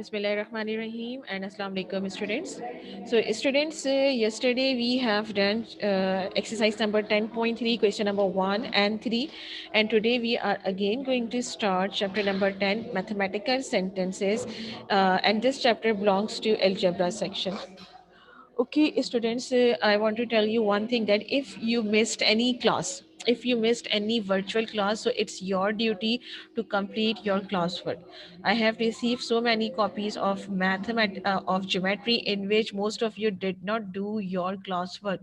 Bismillahirrahmanirrahim and Assalamu alaikum students. So students, yesterday we have done exercise number 10.3, question number 1 and 3, and today we are again going to start chapter number 10, mathematical sentences, and this chapter belongs to algebra section. Okay, students, I want to tell you one thing, that if you missed any class, if you missed any virtual class, so it's your duty to complete your classwork. I have received so many copies of of geometry in which most of you did not do your classwork.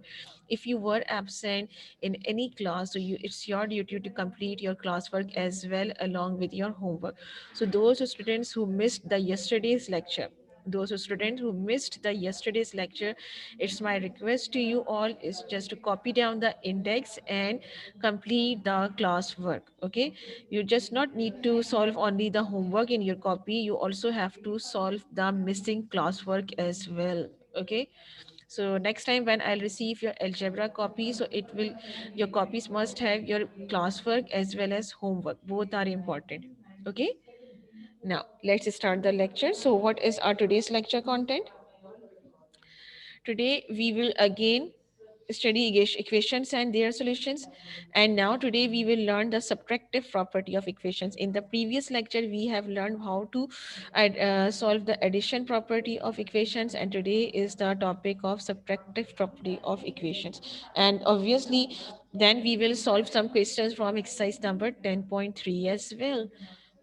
If you were absent in any class, so it's your duty to complete your classwork as well along with your homework. So those students who missed the yesterday's lecture, those students who missed the yesterday's lecture, it's my request to you all is just to copy down the index and complete the class work. Okay, you just not need to solve only the homework in your copy, you also have to solve the missing classwork as well. Okay, so next time when I'll receive your algebra copy, so it will, your copies must have your classwork as well as homework, both are important. Okay, now let's start the lecture. So what is our today's lecture content? Today we will again study equations and their solutions. And now today we will learn the subtractive property of equations. In the previous lecture we have learned how to solve the addition property of equations, and today is the topic of subtractive property of equations. And obviously then we will solve some questions from exercise number 10.3 as well.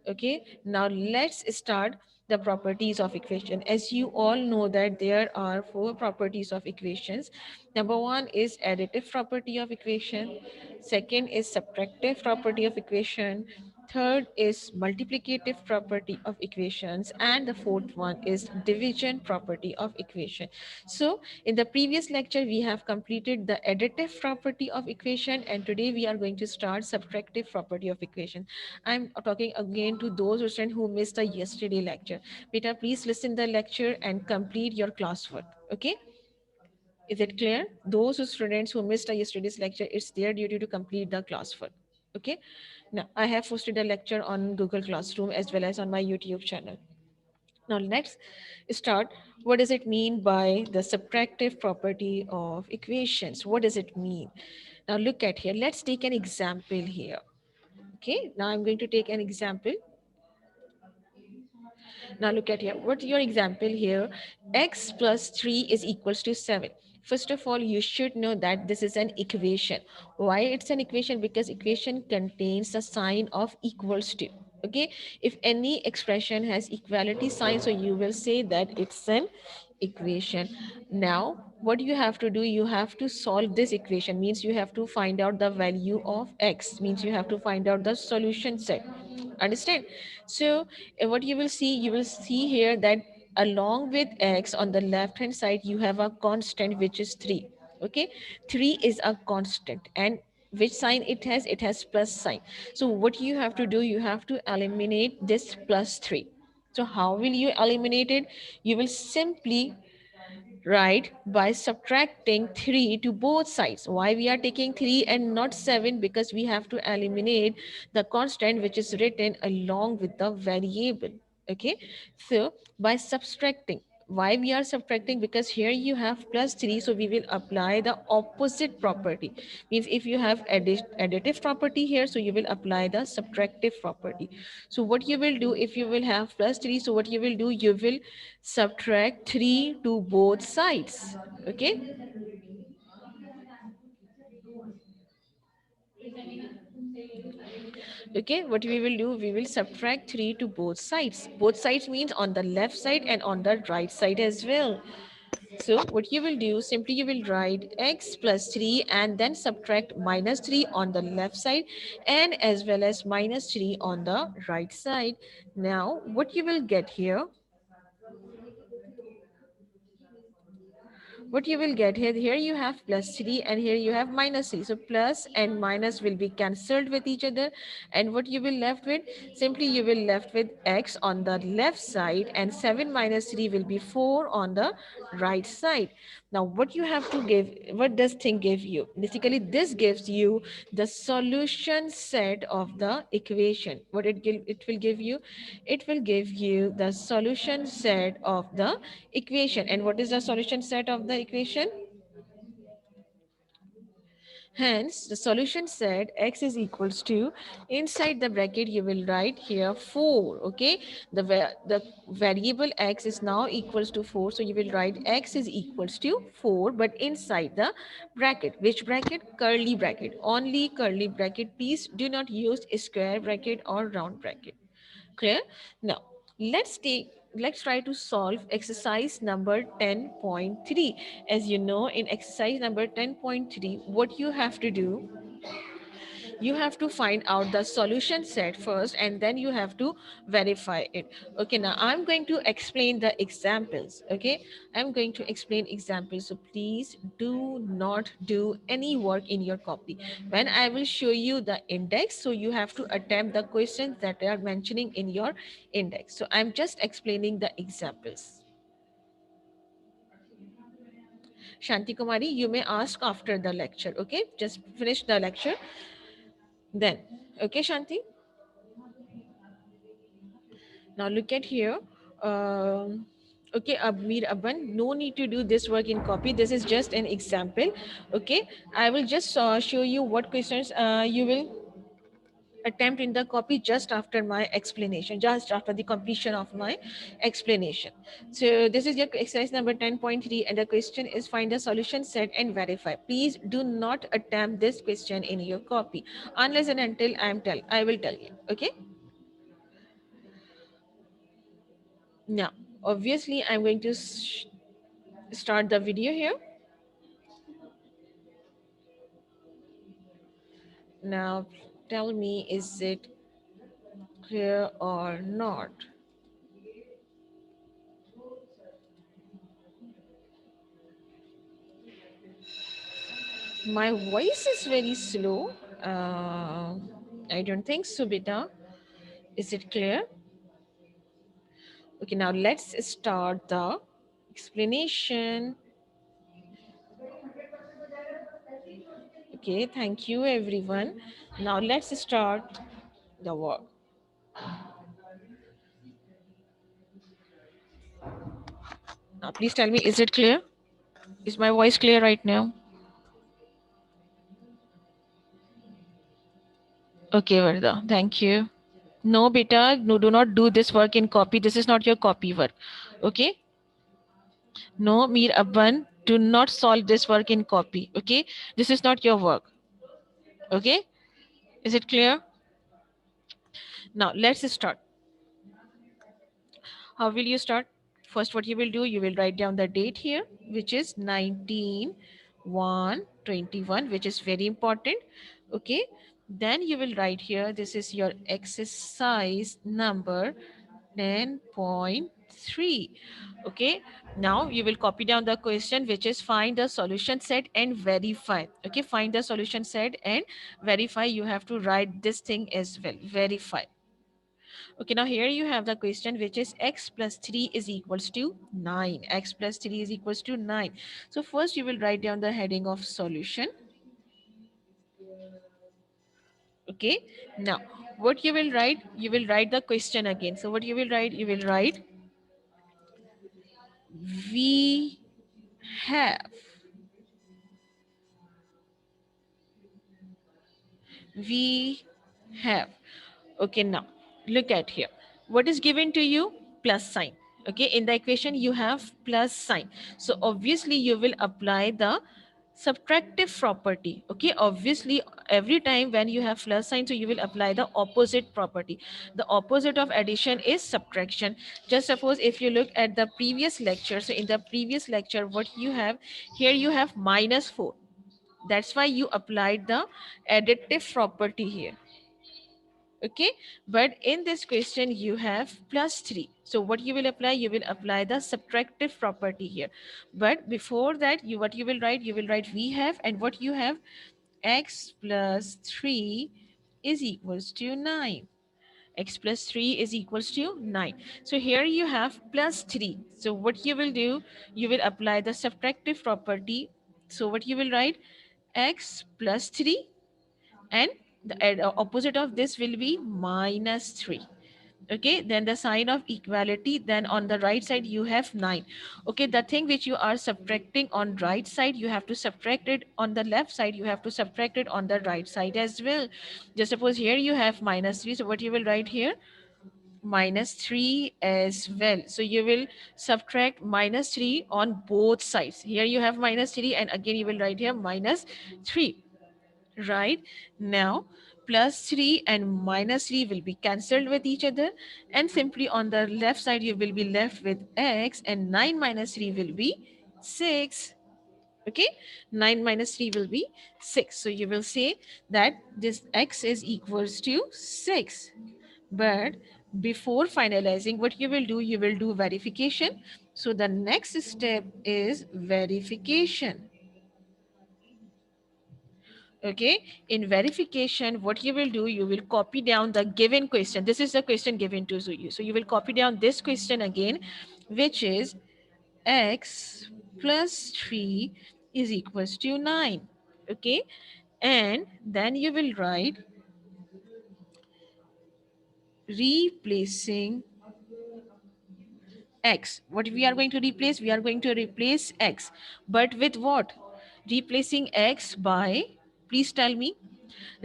Okay, now let's start the properties of equation. As you all know that there are four properties of equations. Number one is additive property of equation, second is subtractive property of equation, third is multiplicative property of equations, and the fourth one is division property of equation. So in the previous lecture we have completed the additive property of equation, and today we are going to start subtractive property of equation. I'm talking again to those students who missed the yesterday lecture. Beta, please listen the lecture and complete your classwork. Okay, is it clear? Those students who missed yesterday's lecture, it's their duty to complete the classwork. Okay, now I have posted a lecture on Google Classroom as well as on my YouTube channel. Now let's start. What does it mean by the subtractive property of equations? What does it mean? Now look at here. Let's take an example here. Okay, now I'm going to take an example. Now look at here. What's your example here? X plus 3 is equals to 7. First of all, you should know that this is an equation. Why it's an equation? Because equation contains a sign of equals to. Okay, if any expression has equality sign, so you will say that it's an equation. Now what you have to do, you have to solve this equation, means you have to find out the value of x, means you have to find out the solution set. Understand? So what you will see, you will see here that along with x on the left hand side you have a constant which is 3. Okay, 3 is a constant, and which sign it has? It has plus sign. So what you have to do, you have to eliminate this plus 3. So how will you eliminate it? You will simply right, by subtracting 3 to both sides. Why we are taking 3 and not 7? Because we have to eliminate the constant which is written along with the variable. Okay, so by subtracting, why we are subtracting? Because here you have plus 3, so we will apply the opposite property. Means if you have additive property here, so you will apply the subtractive property. So what you will do, if you will have plus 3, so what you will do, you will subtract 3 to both sides. Okay, okay, what we will do, we will subtract 3 to both sides. Both sides means on the left side and on the right side as well. So what you will do, simply you will write x plus 3 and then subtract minus 3 on the left side and as well as minus 3 on the right side. Now what you will get here, what you will get here, here you have plus 3 and here you have minus 3, so plus and minus will be cancelled with each other, and what you will left with, simply you will left with x on the left side and 7 minus 3 will be 4 on the right side. Now what you have to give, what does thing give you? Basically this gives you the solution set of the equation. What it will give you? It will give you the solution set of the equation. And what is the solution set of the equation? Hence, the solution said x is equals to, inside the bracket you will write here 4, okay? The variable x is now equals to 4, so you will write x is equals to 4, but inside the bracket. Which bracket? Curly bracket. Only curly bracket. Please do not use a square bracket or round bracket. Clear? Now, let's try to solve exercise number 10.3. As you know, in exercise number 10.3, what you have to do, you have to find out the solution set first, and then you have to verify it. Okay, now I'm going to explain the examples. Okay, I'm going to explain examples, so please do not do any work in your copy. When I will show you the index, so you have to attempt the questions that are mentioning in your index. So I'm just explaining the examples. Shanti Kumari, you may ask after the lecture. Okay, just finish the lecture then. Okay, Shanti. Now look at here. Um, okay, Abmir Abban, no need to do this work in copy. This is just an example. Okay, I will just show you what questions you will attempt in the copy just after my explanation, just after the completion of my explanation. So this is your exercise number 10.3, and the question is find the solution set and verify. Please do not attempt this question in your copy unless and until I will tell you. Okay. Now, obviously, I'm going to start the video here. Now, tell me, is it clear or not? My voice is very slow. I don't think so, beta. Is it clear? Okay, now let's start the explanation. Okay, thank you, everyone. Now let's start the work. Now, please tell me, is it clear? Is my voice clear right now? Okay, Varda, thank you. No, beta, no, do not do this work in copy. This is not your copy work. Okay? No, Mir Abban, do not solve this work in copy. Okay? This is not your work. Okay? Is it clear? Now, let's start. How will you start? First, what you will do, you will write down the date here, which is 19/1/21, which is very important. Okay? Then you will write here, this is your exercise number 10.3. Okay, now you will copy down the question, which is find the solution set and verify. Okay, find the solution set and verify. You have to write this thing as well, verify. Okay, now here you have the question, which is x plus 3 is equals to 9. X plus 3 is equals to 9. So first you will write down the heading of solution. Okay, now what you will write, you will write the question again. So what you will write, you will write we have, we have. Okay, now look at here. What is given to you? Plus sign. Okay, in the equation you have plus sign. So obviously you will apply the subtractive property. Okay, obviously every time when you have plus sign, so you will apply the opposite property. The opposite of addition is subtraction. Just suppose if you look at the previous lecture, so in the previous lecture what you have here, you have -4. That's why you applied the additive property here. Okay, but in this question you have +3. So what you will apply, you will apply the subtractive property here. But before that, what you will write, you will write we have, and what you have, x plus 3 is equals to 9. x plus 3 is equals to 9. So here you have plus 3. So what you will do, you will apply the subtractive property. So what you will write, x plus 3, and the opposite of this will be minus 3. Okay, then the sign of equality, then on the right side you have 9. Okay, the thing which you are subtracting on right side, you have to subtract it on the left side, you have to subtract it on the right side as well. Just suppose here you have minus 3, so what you will write here, minus 3 as well. So you will subtract minus 3 on both sides. Here you have minus 3, and again you will write here minus 3. Right, now plus 3 and minus 3 will be cancelled with each other, and simply on the left side you will be left with x, and 9 minus 3 will be 6. Okay, 9 minus 3 will be 6. So you will say that this x is equals to 6. But before finalizing, what you will do, you will do verification. So the next step is verification. Okay, in verification, what you will do, you will copy down the given question. This is the question given to you, so you will copy down this question again, which is x plus 3 is equals to 9. Okay, and then you will write replacing x. What we are going to replace, we are going to replace x, but with what? Replacing x by, please tell me,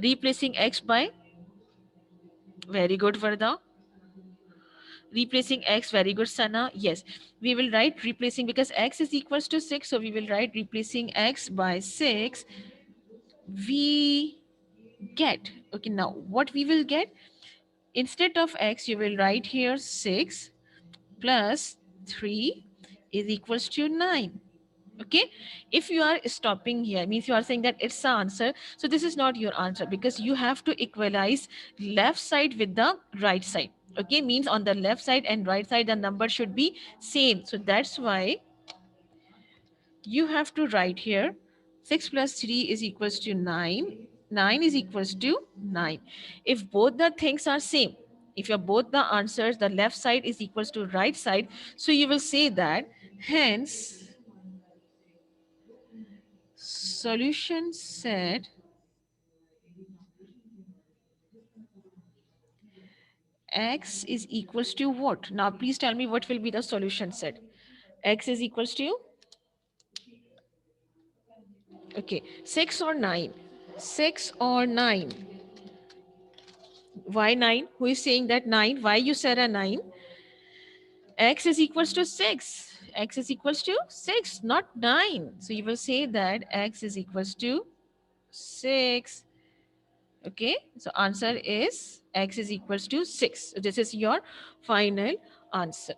replacing x by, very good Varda, replacing x, very good Sana. Yes, we will write replacing, because x is equals to 6, so we will write replacing x by 6, we get. Okay, now what we will get, instead of x you will write here 6 plus 3 is equals to 9. Okay, if you are stopping here, means you are saying that it's the answer, so this is not your answer, because you have to equalize left side with the right side. Okay, means on the left side and right side the number should be same, so that's why you have to write here 6 plus 3 is equals to 9, 9 is equals to 9. If both the things are same, if your both the answers, the left side is equals to right side, so you will say that hence solution set x is equals to what? Now please tell me what will be the solution set. X is equals to, okay, 6 or 9? 6 or 9? Why 9? Who is saying that 9? Why you said a 9? X is equals to 6. X is equals to 6, not 9. So you will say that x is equals to 6. Okay, so answer is x is equals to 6. So this is your final answer.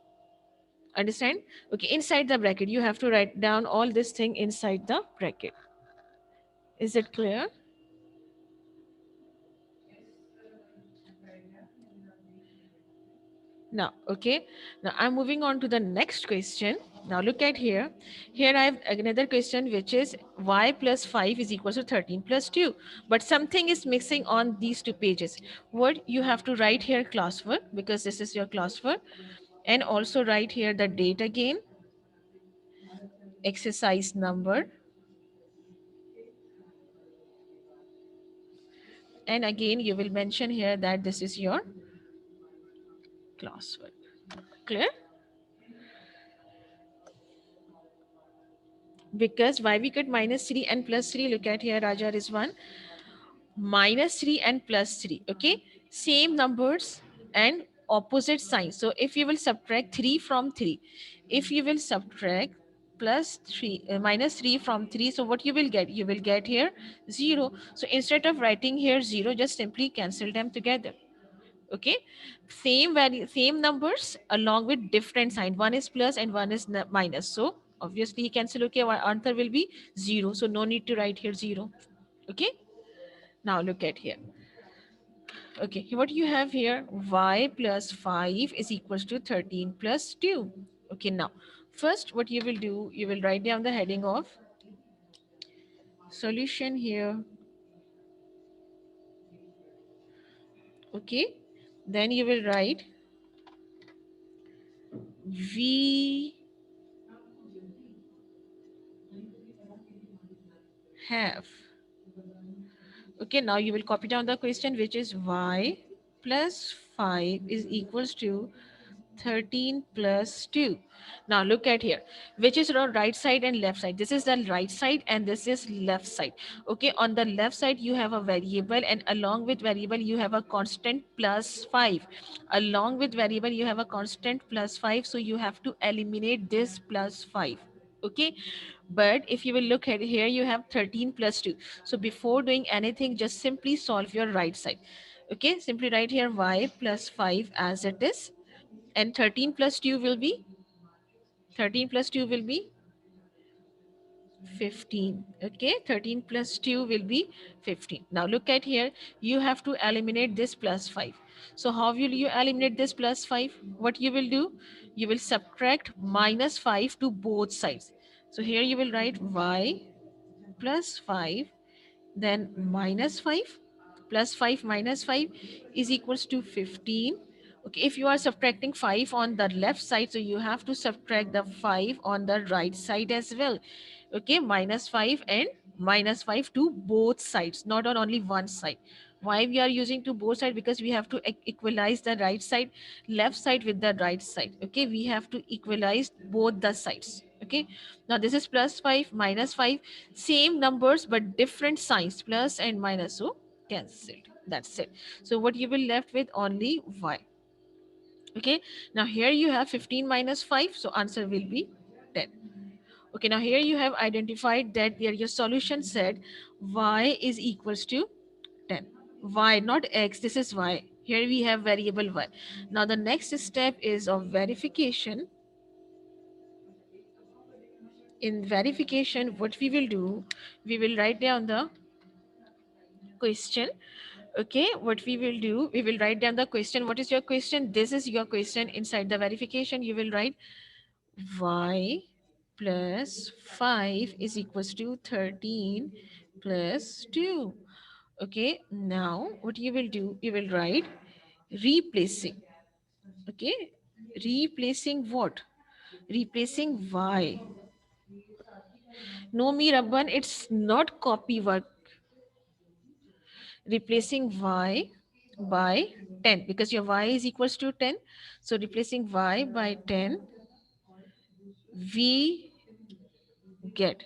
Understand? Okay, inside the bracket you have to write down all this thing inside the bracket. Is it clear? Now, okay, now I'm moving on to the next question. Now look at here. Here I have another question, which is y plus 5 is equal to 13 plus 2. But something is missing on these two pages. What you have to write here, classwork, because this is your classwork, and also write here the date again, exercise number, and again you will mention here that this is your classwork. Clear? Because why we get minus 3 and plus 3, look at here, Raja is one, minus 3 and plus 3. Okay, same numbers and opposite signs. So if you will subtract 3 from 3, if you will subtract plus 3 minus 3 from 3, so what you will get, you will get here 0. So instead of writing here 0, just simply cancel them together. Okay, same value, same numbers along with different sign, one is plus and one is minus, so obviously cancel. Okay, our answer will be 0, so no need to write here 0. Okay, now look at here. Okay, what you have here, y plus 5 is equals to 13 plus 2. Okay, now first what you will do, you will write down the heading of solution here. Okay, Then you will write we have. Okay, now you will copy down the question, which is y plus 5 is equals to 13 plus 2. Now look at here, which is on right side and left side. This is the right side and this is left side. Okay, on the left side you have a variable, and along with variable you have a constant plus 5. Along with variable you have a constant plus 5, so you have to eliminate this plus 5. Okay, but if you will look at here, you have 13 plus 2. So before doing anything, just simply solve your right side. Okay, simply write here y plus 5 as it is, and 13 plus 2 will be 13 plus 2 will be 15. Okay, 13 plus 2 will be 15. Now look at here, you have to eliminate this plus 5. So how will you eliminate this plus 5? What you will do, you will subtract minus 5 to both sides. So here you will write y plus 5, then minus 5, plus 5 minus 5 is equals to 15. Okay, if you are subtracting 5 on the left side, so you have to subtract the 5 on the right side as well. Okay, minus 5 and minus 5 to both sides, not on only one side. Why we are using to both side? Because we have to equalize the right side, left side with the right side. Okay, we have to equalize both the sides. Okay, now this is plus 5 minus 5, same numbers but different signs, plus and minus, so cancelled. That's it. So what you will left with, only y. Okay, now here you have 15 minus 5, so answer will be 10. Okay, now here you have identified that there your solution said y is equals to 10. Y, not x, this is y. Here we have variable y. Now the next step is of verification. In verification, what we will do, we will write down the question. Okay, what we will do, we will write down the question. What is your question? This is your question. Inside the verification, you will write y plus 5 is equals to 13 plus 2. Okay, now what you will do, you will write replacing. Okay, replacing what? Replacing y. No, me Rabban, it's not copy work. Replacing y by 10, because your y is equals to 10. So replacing y by 10, we get,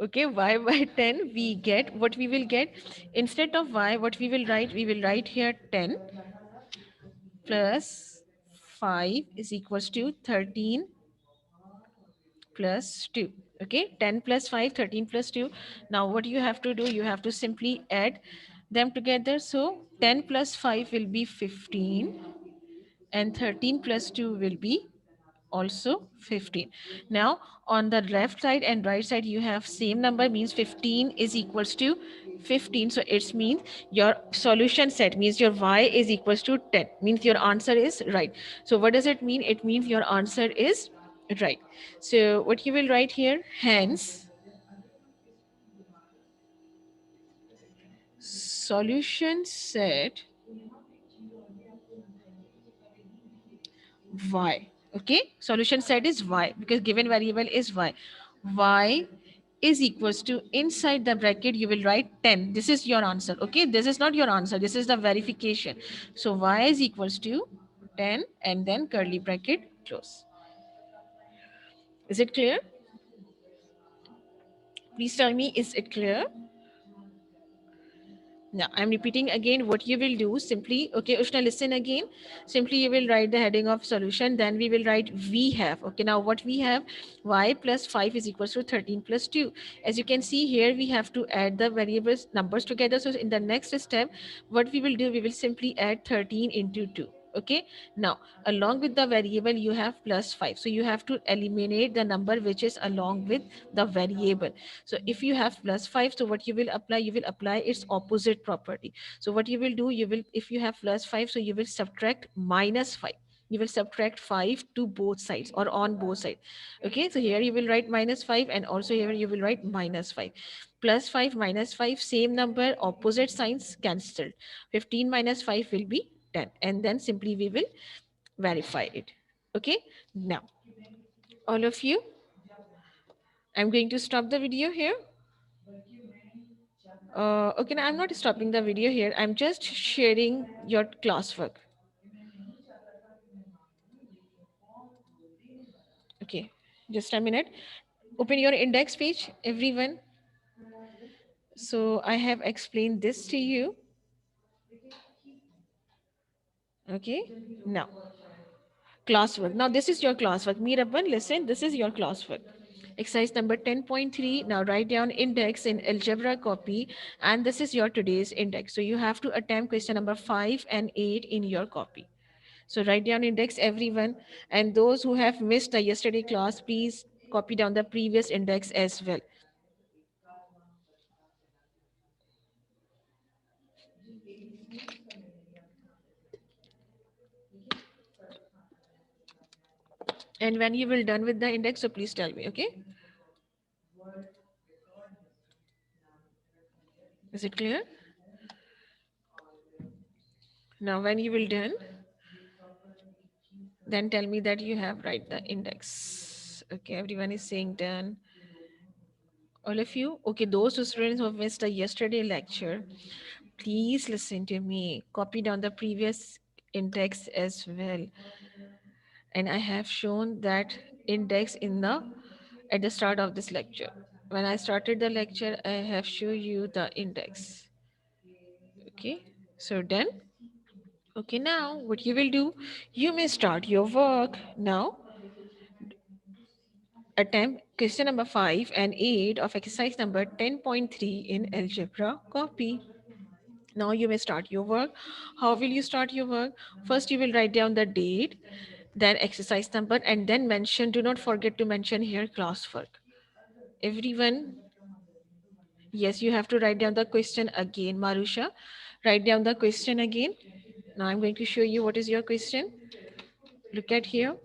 okay, y by 10 we get, what we will get, instead of y, what we will write, we will write here 10 plus 5 is equals to 13 plus 2. Okay, 10 plus 5, 13 plus 2. Now what you have to do, you have to simply add them together. So 10 plus 5 will be 15, and 13 plus 2 will be also 15. Now on the left side and right side you have same number, means 15 is equals to 15. So it means your solution set, means your y is equals to 10, means your answer is right. So what does it mean? It means your answer is right. So what you will write here, hence solution set y. Okay, solution set is y, because given variable is y. Y is equals to, inside the bracket you will write 10. This is your answer. Okay, this is not your answer, this is the verification. So y is equals to 10, and then curly bracket close. Is it clear? Please tell me, is it clear? Now, I'm repeating again what you will do. Simply, okay, Ushna, listen again. Simply, you will write the heading of solution. Then we will write we have. Okay, now what we have, y plus 5 is equals to 13 plus 2. As you can see here, we have to add the variables numbers together. So in the next step, what we will do, we will simply add 13 into 2. Okay, now along with the variable you have plus 5, so you have to eliminate the number which is along with the variable. So if you have plus 5, so what you will apply, you will apply its opposite property. So what you will do, you will, if you have plus 5, so you will subtract minus 5. You will subtract 5 to both sides or on both sides. Okay, so here you will write minus 5, and also here you will write minus 5. Plus 5 minus 5, same number, opposite signs cancelled. 15 minus 5 will be 10, and then simply we will verify it. Okay, now all of you, I'm going to stop the video here. Okay, now I'm not stopping the video here, I'm just sharing your classwork. Okay, just a minute. Open your index page, everyone. So I have explained this to you. Okay, now classwork. Now this is your classwork. Meerabban, listen, this is your classwork. Exercise number 10.3. Now write down index in algebra copy, and this is your today's index. So you have to attempt question number 5 and 8 in your copy. So write down index, everyone, and those who have missed the yesterday class, please copy down the previous index as well. And when you will done with the index, so please tell me, okay? Is it clear? Now when you will done, then tell me that you have write the index. Okay, everyone is saying done. All of you? Okay, those who students who have missed the yesterday lecture, please listen to me. Copy down the previous index as well. And I have shown that index in the at the start of this lecture. When I started the lecture, I have shown you the index. Okay, so done. Okay, now what you will do, you may start your work now. Attempt question number 5 and 8 of exercise number 10.3 in algebra copy. Now you may start your work. How will you start your work? First, you will write down the date, then exercise number, and then mention, do not forget to mention here classwork. Everyone, yes, you have to write down the question again. Marusha, write down the question again. Now I'm going to show you what is your question. Look at here.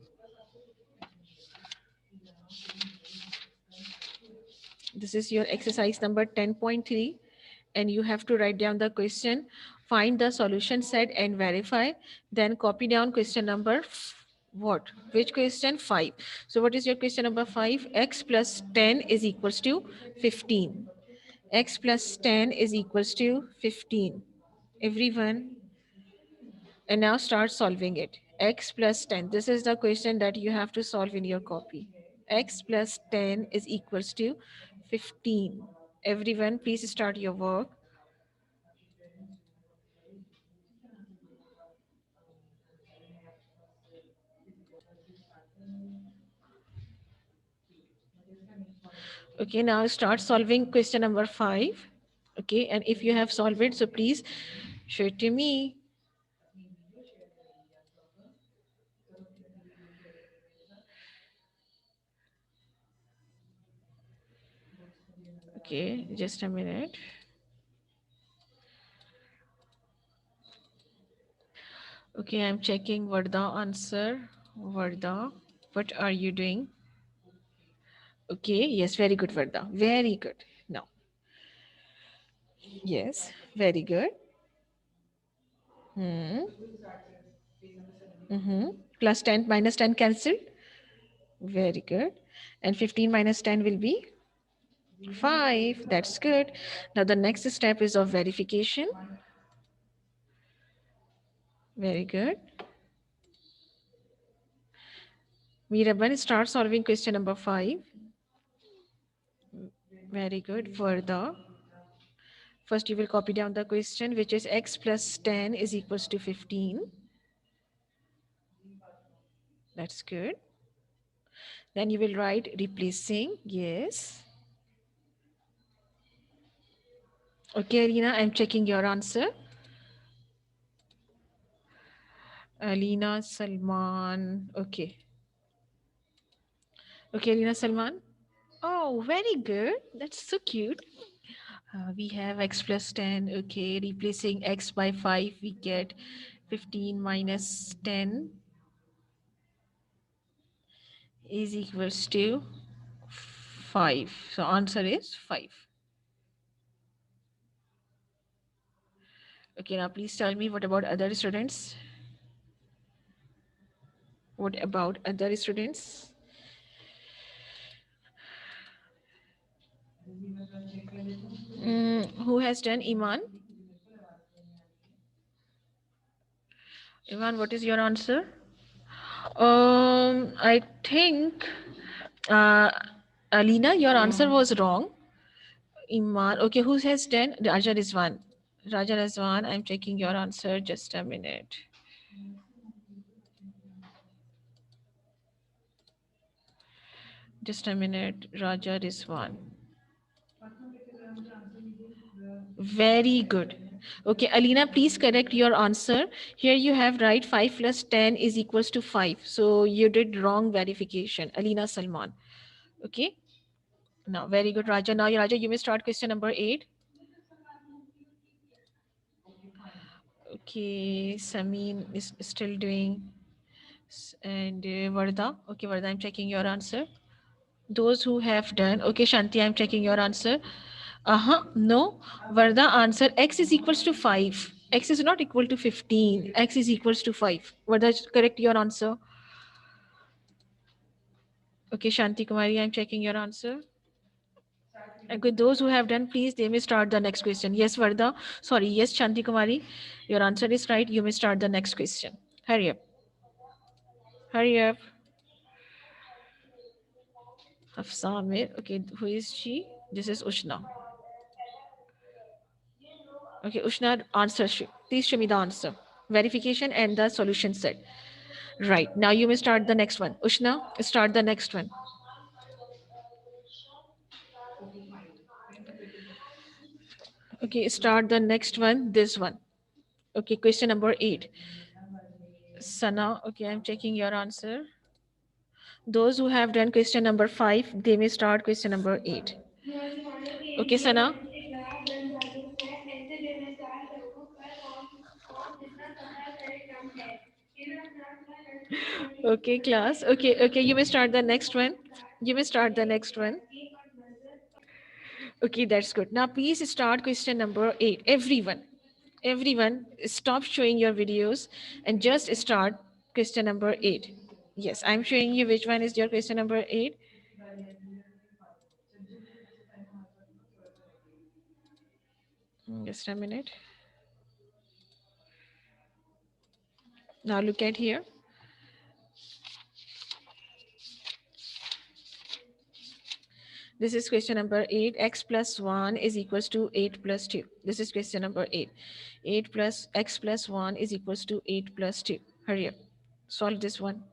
This is your exercise number 10.3, and you have to write down the question, find the solution set and verify, then copy down question number what? Which question? 5. So what is your question number 5? X plus 10 is equals to 15. X plus 10 is equals to 15. Everyone, and now start solving it. X plus 10. This is the question that you have to solve in your copy. X plus 10 is equals to 15. Everyone, please start your work. Okay, now start solving question number 5. Okay, and if you have solved it, so please show it to me. Okay, just a minute. Okay, I'm checking Varda answer. Varda, what are you doing? Okay, yes, very good, Varda. Very good. Now, yes, very good. Hmm. Mm-hmm. Plus 10 minus 10 cancelled. Very good. And 15 minus 10 will be 5. That's good. Now, the next step is of verification. Very good. Miraban, start solving question number 5. Very good. Further, first you will copy down the question, which is x plus 10 is equals to 15. That's good. Then you will write replacing. Yes. Okay, Alina, I'm checking your answer. Alina Salman. Okay. Okay, Alina Salman. Oh, very good. That's so cute. We have x plus 10. Okay, replacing x by 5, we get 15 minus 10. is equals to 5. So answer is 5. Okay, now please tell me, what about other students? What about other students? Who has done Iman? Iman, what is your answer? I think, uh, Alina, your answer was wrong. Iman, okay, who has done? Raja Rizwan. Raja Rizwan, I'm checking your answer. Just a minute. Just a minute, Raja Rizwan. Very good. Okay, Alina, please correct your answer. Here you have right, 5 plus 10 is equals to 5. So you did wrong verification. Alina Salman. Okay. Now, very good, Raja. Now, Raja, you may start question number 8. Okay, Samin is still doing. And Varda. Okay, Varda, I'm checking your answer. Those who have done. Okay, Shanti, I'm checking your answer. No. Varda answer, x is equals to 5. X is not equal to 15. X is equals to 5. Varda, correct your answer. Okay, Shanti Kumari, I'm checking your answer. And with those who have done, please, they may start the next question. Yes, Varda. Sorry, yes, Shanti Kumari. Your answer is right. You may start the next question. Hurry up. Hurry up. Hafsa Amir. Okay, who is she? This is Ushna. Okay, Ushna, answer. Please show me the answer. Verification and the solution set. Right. Now you may start the next one. Ushna, start the next one. Okay, start the next one. This one. Okay, question number 8. Sana, okay, I'm checking your answer. Those who have done question number 5, they may start question number 8. Okay, Sana. Okay, class. Okay, okay, you may start the next one. You may start the next one. Okay, that's good. Now, please start question number 8. Everyone, stop showing your videos and just start question number 8. Yes, I'm showing you which one is your question number 8. Just a minute. Now, look at here. This is question number 8. X plus 1 is equals to 8 plus 2. This is question number 8. 8 plus x plus 1 is equals to 8 plus 2. Hurry up. Solve this one.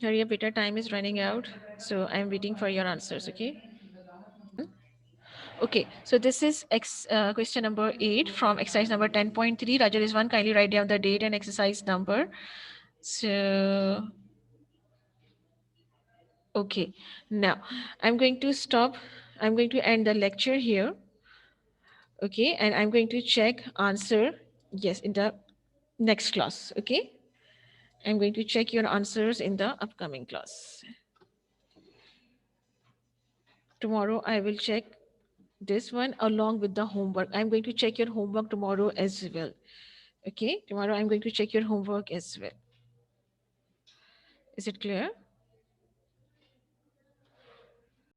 Hurry up, Peter. Time is running out. So I'm waiting for your answers, okay? Okay, so this is question number 8 from exercise number 10.3. Raja Rizwan, kindly write down the date and exercise number. So, okay, now I'm going to stop. I'm going to end the lecture here. Okay, and I'm going to check answer. Yes, in the next class. Okay, I'm going to check your answers in the upcoming class. Tomorrow I will check this one along with the homework. I'm going to check your homework tomorrow as well. Okay, tomorrow I'm going to check your homework as well. Is it clear?